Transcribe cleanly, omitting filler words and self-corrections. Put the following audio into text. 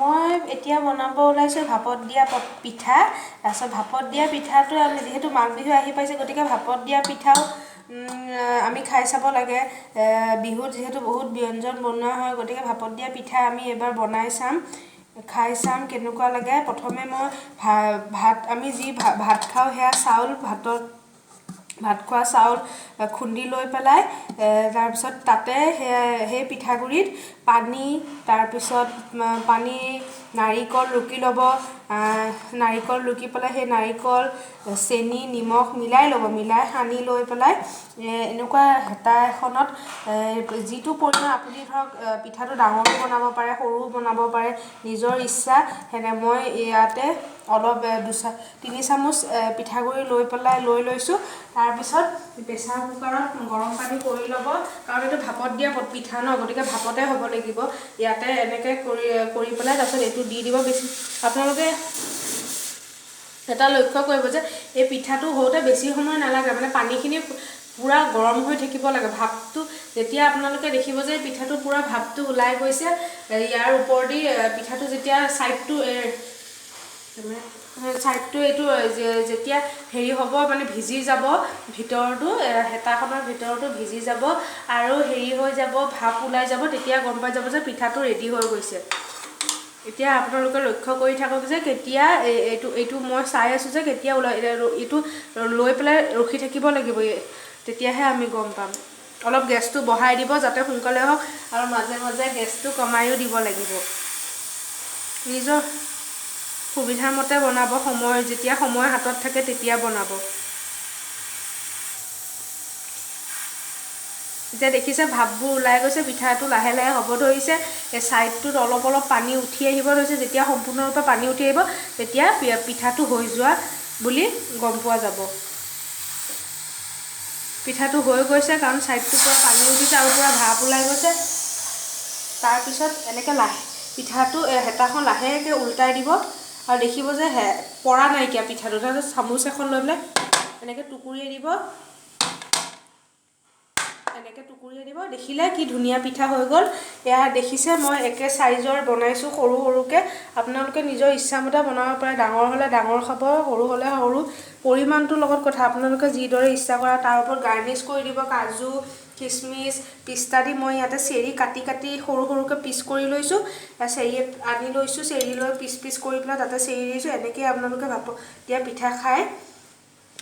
মই এতিয়া বনাব ওলাইছোঁ ভাপত দিয়া পিঠা। তাৰপিছত ভাপত দিয়া পিঠাটো আমি যিহেতু মাঘ বিহু আহি পাইছে, গতিকে ভাপত দিয়া পিঠাও আমি খাই চাব লাগে। বিহুত যিহেতু বহুত ব্যঞ্জন বনোৱা হয়, গতিকে ভাপত দিয়া পিঠা আমি এবাৰ বনাই চাম, খাই চাম কেনেকুৱা লাগে। প্ৰথমে মই আমি যি ভাত খাওঁ সেয়া চাউল, ভাত খোৱা চাউল খুন্দি লৈ পেলাই তাৰপিছত তাতে সেই পিঠাগুড়িত পানী, তাৰপিছত নাৰিকল ৰুকি ল'ব। নাৰিকল ৰুকি পেলাই সেই নাৰিকল, চেনি, নিমখ মিলাই ল'ব। মিলাই সানি লৈ পেলাই এনেকুৱা হেতা এখনত যিটো পৰিমাণ আপুনি ধৰক পিঠাটো ডাঙৰো বনাব পাৰে, সৰুও বনাব পাৰে, নিজৰ ইচ্ছা। মই ইয়াতে অলপ 2-3 চামুচ পিঠাগুড়ি লৈ লৈছোঁ। তাৰপিছত প্ৰেছাৰ কুকাৰত গৰম পানী কৰি ল'ব, কাৰণ এইটো ভাপত দিয়া পিঠা ন, গতিকে ভাপতে হ'ব লাগিব। ইয়াতে এনেকৈ কৰি পেলাই তাৰপিছত এইটো দি দিব। আপোনালোকে এটা লক্ষ্য কৰিব যে এই পিঠাটো হওঁতে বেছি সময় নালাগে, মানে পানীখিনি পূৰা গৰম হৈ থাকিব লাগে। ভাপটো যেতিয়া আপোনালোকে দেখিব যে পিঠাটো পূৰা ভাপটো ওলাই গৈছে, ইয়াৰ ওপৰেদি পিঠাটো যেতিয়া ছাইডটো এইটো যেতিয়া হেৰি হ'ব, মানে ভিজি যাব, ভিতৰটো হেতাখনৰ ভিতৰতো ভিজি যাব আৰু হেৰি হৈ যাব, ভাপ ওলাই যাব, তেতিয়া গম পাই যাব যে পিঠাটো ৰেডি হৈ গৈছে। এতিয়া আপোনালোকে লক্ষ্য কৰি থাকক যে কেতিয়া এইটো মই চাই আছোঁ যে কেতিয়া ওলাই, এইটো লৈ পেলাই ৰখি থাকিব লাগিব, তেতিয়াহে আমি গম পাম। অলপ গেছটো বঢ়াই দিব যাতে সোনকালে হওক, আৰু মাজে মাজে গেছটো কমায়ো দিব লাগিব। নিজৰ সুবিধা মতে বনাব, যেতিয়া সময় হাতত থাকে তেতিয়া বনাব। এতিয়া দেখিছে ভাপবোৰ ওলাই গৈছে, পিঠাটো লাহে লাহে হ'ব ধৰিছে। এই ছাইডটোত অলপ অলপ পানী উঠি আহিব ধৰিছে। যেতিয়া সম্পূৰ্ণৰূপে পানী উঠি আহিব, তেতিয়া পিঠাটো হৈ যোৱা বুলি গম পোৱা যাব। পিঠাটো হৈ গৈছে, কাৰণ ছাইডটোৰ পৰা পানী উঠিছে আৰু পূৰা ভাপ ওলাই গৈছে। তাৰপিছত এনেকৈ পিঠাটো হেতাখন লাহেকৈ উল্টাই দিব আৰু দেখিব যে পৰা নাইকিয়া পিঠাটো। তাৰপিছত চামুচ এখন লৈ পেলাই এনেকৈ টুকুৰিয়াই দিব। দেখিলে কি ধুনীয়া পিঠা হৈ গ'ল। এয়া দেখিছে, মই একে চাইজৰ বনাইছোঁ, সৰু সৰুকৈ। আপোনালোকে নিজৰ ইচ্ছামতে বনাব পাৰে। ডাঙৰ হ'লে ডাঙৰ খাব, সৰু হ'লে সৰু। পৰিমাণটোৰ লগত কথা, আপোনালোকে যিদৰে ইচ্ছা কৰা। তাৰ ওপৰত গাৰ্নিছ কৰি দিব কাজু, কিচমিচ, পিস্তা দি। মই ইয়াতে চেৰি কাটি সৰু সৰুকৈ পিচ কৰি লৈছোঁ। চেৰি আনি লৈছোঁ, চেৰি লৈ পিচ কৰি পেলাই তাতে চেৰি দিছোঁ। এনেকৈ আপোনালোকে ভাপত দিয়া পিঠা খাই